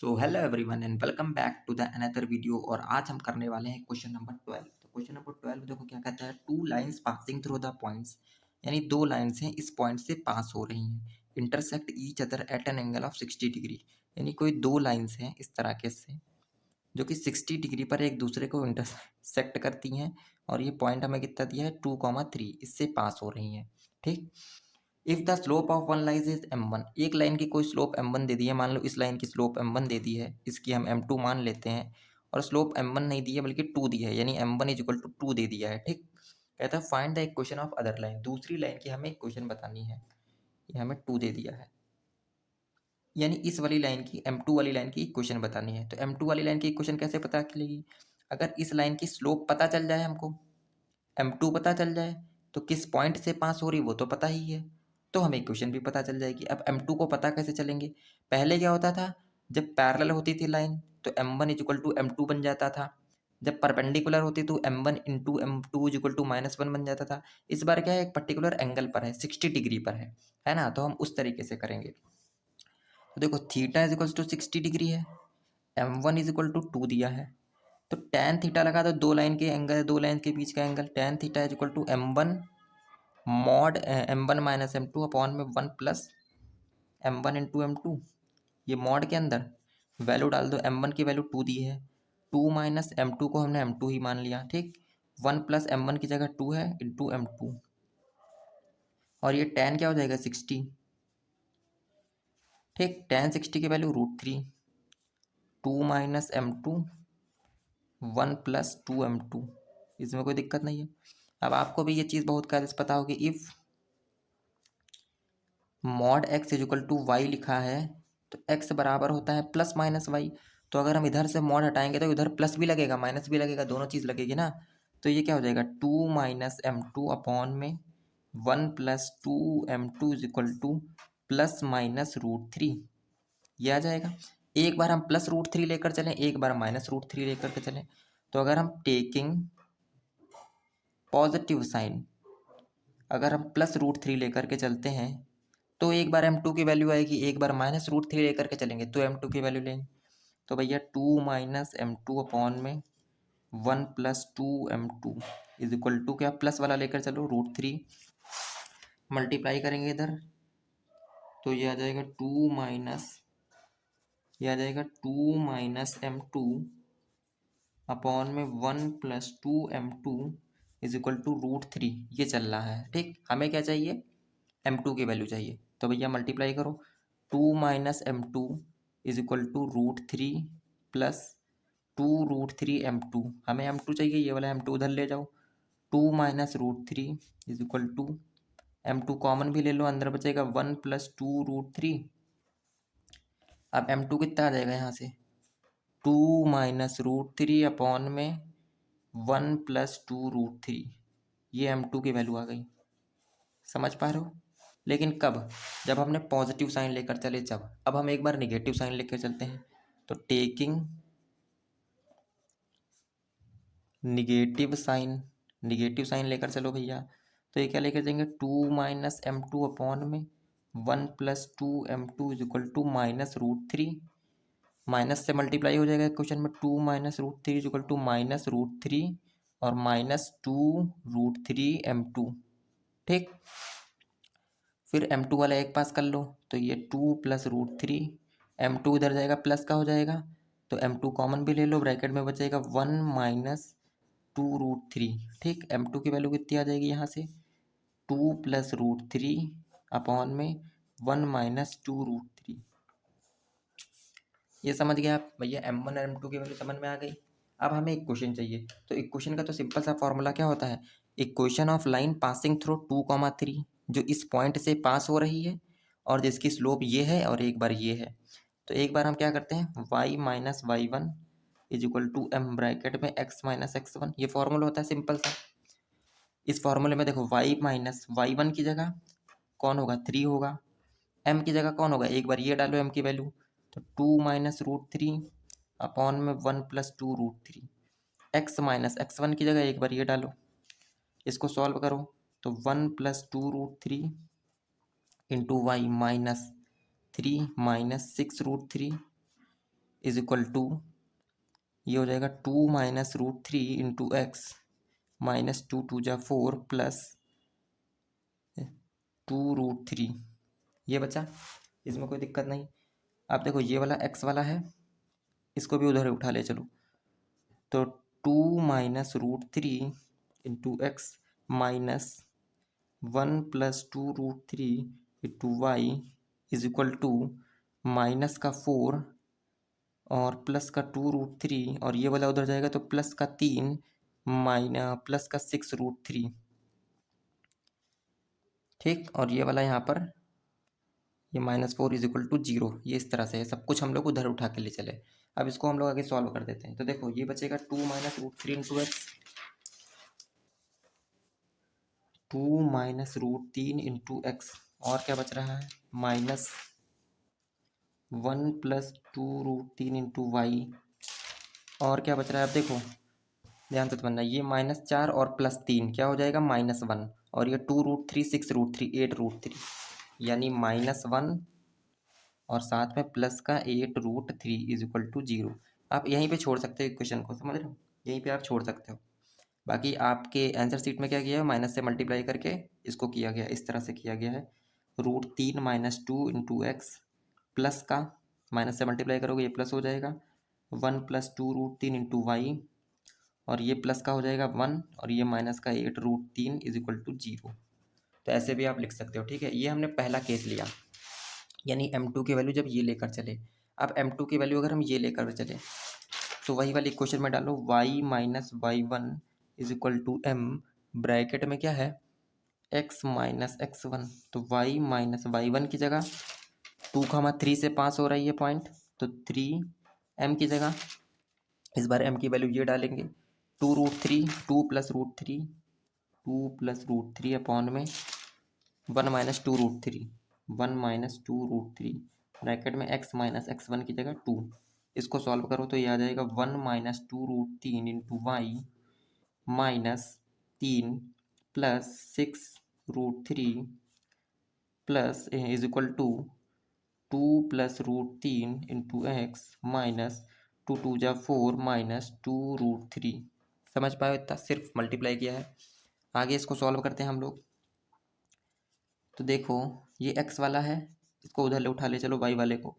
So hello everyone and welcome back to the another video. और आज हम करने वाले हैं क्वेश्चन नंबर 12। तो क्वेश्चन नंबर 12 देखो क्या कहता है, two lines passing through the points, यानी दो लाइंस हैं इस पॉइंट से पास हो रही हैं, intersect each other at an angle of 60 degree. यानी कोई दो लाइंस हैं इस तरह के से जो कि 60 डिग्री पर एक दूसरे को इंटरसेक्ट करती हैं, और ये पॉइंट हमें कितना दिया है 2,3, इससे पास हो रही हैं। ठीक। If the slope of one line is m1, एक लाइन की कोई स्लोप m1 दे दी है, मान लो इस लाइन की स्लोप m1 दे दी है, इसकी हम m2 मान लेते हैं, और स्लोप m1 नहीं दी है बल्कि 2 दी है, यानी m1 इज इक्वल टू 2 दे दिया है। ठीक। कहता है find the equation of other line, दूसरी लाइन की हमें इक्वेशन बतानी है। ये हमें 2 दे दिया है, यानी इस वाली लाइन की m2 वाली लाइन की इक्वेशन बतानी है। तो m2 वाली लाइन की इक्वेशन कैसे पता चलेगी? अगर इस लाइन की स्लोप पता चल जाए, हमको m2 पता चल जाए, तो किस पॉइंट से पास हो रही वो तो पता ही है, तो हमें इक्वेशन भी पता चल जाएगी। अब m2 को पता कैसे चलेंगे? पहले क्या होता था, जब पैरेलल होती थी लाइन तो m1 is equal to m2 बन जाता था, जब परपेंडिकुलर होती तो m1 into m2 is equal to -1 बन जाता था। इस बार क्या है, एक पर्टिकुलर एंगल पर है, 60 डिग्री पर है ना, तो हम उस तरीके से करेंगे। तो देखो theta is equal to 60 degree है, m1 इज इक्वल टू 2 दिया है, तो tan थीटा लगा दो, दो लाइन के एंगल, दो लाइन के बीच का angle, tan theta is equal to m1 mod m1 minus m2 upon में 1 प्लस m1 इंटू m2। ये मॉड के अंदर वैल्यू डाल दो, m1 की वैल्यू 2 दी है, 2 माइनस m2 को हमने m2 ही मान लिया। ठीक। 1 प्लस m1 की जगह 2 है इंटू m2, और ये tan क्या हो जाएगा 60। ठीक। tan 60 की value √3, 2 minus m2, 1 plus 2m2, इसमें कोई दिक्कत नहीं है। अब आपको भी ये चीज़ बहुत कायदे से पता होगी, if mod x is equal to y लिखा है तो x बराबर होता है प्लस माइनस वाई। तो अगर हम इधर से मॉड हटाएंगे तो इधर प्लस भी लगेगा माइनस भी लगेगा, दोनों चीज़ लगेगी ना। तो ये क्या हो जाएगा 2 माइनस m2 अपॉन में 1 plus 2m2 is equal two plus minus √3, ये आ जाएगा। एक बार हम प्लस √3 लेकर चलें, एक बार माइनस √3 लेकर के चलें, तो अगर हम टेकिंग पॉजिटिव साइन, अगर हम प्लस √3 लेकर के चलते हैं तो एक बार m2 की वैल्यू आएगी, एक बार माइनस √3 लेकर के चलेंगे तो m2 की वैल्यू लेंगे। तो भैया 2 माइनस m2 अपॉन में 1 plus 2m2 is equal to, क्या प्लस वाला लेकर चलो √3, मल्टीप्लाई करेंगे इधर तो ये आ जाएगा 2 माइनस, ये आ जाएगा 2 माइनस m2 अपॉन में 1 plus 2m2 is equal to √3, ये चल रहा है। ठीक। हमें क्या चाहिए, m2 की वैल्यू चाहिए, तो भैया मल्टीप्लाई करो, 2 minus m2 is equal to √3 plus 2√3m2, हमें m2 चाहिए, ये वाला m2 उधर ले जाओ, 2 minus √3 is equal to m2 common भी ले लो, अंदर बचेगा 1 प्लस 2√3। अब m2 कितना आ जाएगा यहाँ से 2 माइनस √3 अपॉन में 1 प्लस 2√3, ये m2 की वैल्यू आ गई। समझ पा रहे हो? लेकिन कब? जब हमने पॉजिटिव साइन लेकर चले जब। अब हम एक बार निगेटिव साइन लेकर चलते हैं, तो taking negative sign, negative sign लेकर चलो भैया, तो ये क्या लेकर जाएंगे 2 माइनस m2 अपॉन में 1 plus 2m2 is equal to minus √3, minus से मल्टीप्लाई हो जाएगा क्वेश्चन में, 2 minus √3 is equal to minus √3 और माइनस 2√3m2। ठीक। फिर m2 वाला एक पास कर लो, तो ये 2 प्लस √3, m2 इधर जाएगा प्लस का हो जाएगा, तो m2 कॉमन भी ले लो, ब्रैकेट में बचेगा 1 माइनस 2√3। ठीक। m2 की वैल्यू कितनी आ जाएगी यहाँ से 2 प्लस √3 अपॉन में 1 माइनस 2√3। ये समझ गया आप भैया, m1 और m2 की वैल्यू समझ में आ गई। अब हमें इक्वेशन चाहिए, तो इक्वेशन का तो सिंपल सा फॉर्मूला क्या होता है, equation of line passing through 2,3, जो इस पॉइंट से पास हो रही है और जिसकी स्लोप ये है और एक बार ये है। तो एक बार हम क्या करते हैं, y minus y1 is equal to m bracket में x माइनस x1, ये फॉर्मूला होता है सिंपल सा। इस फॉर्मूले में देखो y माइनस y1 की जगह कौन होगा 3 होगा, m की जगह कौन होगा, एक बार ये डालो m की वैल्यू, तो 2 माइनस √3 अपॉन में 1 प्लस 2√3, x माइनस x1 की जगह एक बार ये डालो, इसको सॉल्व करो तो 1 plus 2√3 into y minus 3 minus 6√3 is equal to, ये हो जाएगा 2 minus root three into x minus 2 टू जा 4 प्लस 2 रूट थ्री। ये बचा, इसमें कोई दिक्कत नहीं। अब देखो ये वाला एक्स वाला है, इसको भी उधर उठा ले चलो, तो 2 minus root three into x minus 1 plus 2 root three into y is equal to minus का 4 और प्लस का 2 रूट थ्री, और ये वाला उधर जाएगा तो प्लस का 3 माइनस प्लस का 6 रूट थ्री। ठीक, और ये वाला यहाँ पर ये -4 इज इक्वल टू 0। ये इस तरह से है, सब कुछ हम लोग उधर उठा के ले चले। अब इसको हम लोग आगे सॉल्व कर देते हैं। तो देखो ये बचेगा 2 minus root three into x, 2 minus root तीन इंटू एक्स, और क्या बच रहा है माइनस 1 प्लस 2 रूट तीन इंटू वाई, और क्या बच रहा है अब देखो ध्यान से समझना, ये -4 और प्लस 3 क्या हो जाएगा -1, और ये 2 root three 6 root three 8 root three, यानी -1 और साथ में प्लस का 8 root three is equal to 0। आप यहीं पे छोड़ सकते हो इक्वेशन को, समझ रहे हो, यहीं पे आप छोड़ सकते हो। बाकी आपके आंसर शीट में क्या किया है, माइनस से मल्टीप्लाई करके इसको किया गया, इस तरह से किया गया है। √3 माइनस 2 इंटू एक्स प्लस का, माइनस से मल्टीप्लाई करोगे ये प्लस हो जाएगा, 1 प्लस 2 √3 इंटू वाई, और ये प्लस का हो जाएगा 1, और ये माइनस का 8 √3 इज इक्वल टू 0। तो ऐसे भी आप लिख सकते हो। ठीक है, ये हमने पहला केस लिया, यानी m2 की वैल्यू जब ये लेकर चले। अब m2 की वैल्यू अगर हम ये लेकर चले तो वही वाली इक्वेशन में डालो, y minus y one is equal to m, bracket में क्या है x माइनस एक्स वन, तो y माइनस वाई वन की जगह 2, 3 से पास हो रही है पॉइंट, तो 3m की जगह इस बार m की वैल्यू ये डालेंगे, 2√3, 2 प्लस रूट थ्री, 2 + √3 अपॉन में 1 माइनस 2√3, 1 माइनस 2√3, ब्रैकेट में x माइनस एक्स वन की जगह 2। इसको सॉल्व करो तो ये आ जाएगा 1 minus 2√3 into y minus 3 plus 6√3 plus is equal to 2 plus √3 into x minus 2 टू जा 4 माइनस 2√3। समझ पाए, इतना सिर्फ मल्टीप्लाई किया है। आगे इसको सॉल्व करते हैं हम लोग। तो देखो ये x वाला है, इसको उधर ले उठा ले चलो y वाले को,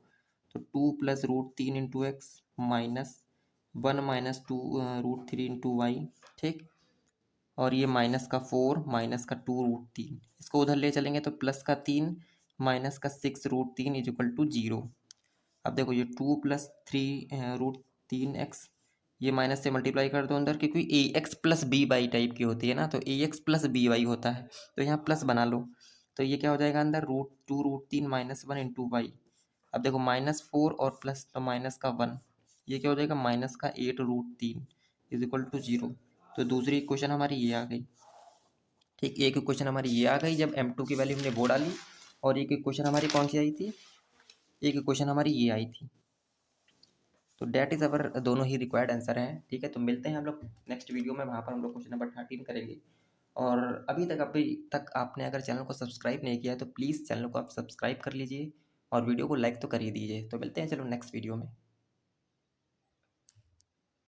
तो 2 plus √3 into x minus 1 minus 2 √3 into y. ठीक, और ये माइनस का 4 माइनस का 2√3, इसको उधर ले चलेंगे तो प्लस का 3 माइनस का 6√3 इज इक्वल टू 0। अब देखो ये 2 प्लस 3√3x, ये माइनस से मल्टीप्लाई कर दो अंदर, क्योंकि A X plus B Y type की होती है ना, तो A X plus B Y होता है, तो यहाँ प्लस बना लो, तो ये क्या हो जाएगा अंदर √2 √3 -1 इंटू वाई। अब देखो -4 और प्लस तो माइनस का 1, ये क्या हो जाएगा माइनस का 8√3 इज इक्वल टू 0। तो दूसरी इक्वेशन हमारी ये आ गई। ठीक, एक इक्वेशन हमारी ये आ गई जब m2 की वैल्यू हमने वो डाली, और एक इक्वेशन हमारी कौन सी आई थी, एक इक्वेशन हमारी ये आई थी। तो डैट इज़ अवर दोनों ही रिक्वायर्ड आंसर हैं। ठीक है, तो मिलते हैं हम लोग नेक्स्ट वीडियो में, वहाँ पर हम लोग क्वेश्चन नंबर 13 करेंगे। और अभी तक आपने अगर चैनल को सब्सक्राइब नहीं किया है तो प्लीज़ चैनल को आप सब्सक्राइब कर लीजिए, और वीडियो को लाइक तो कर ही दीजिए। तो मिलते हैं चलो नेक्स्ट वीडियो में।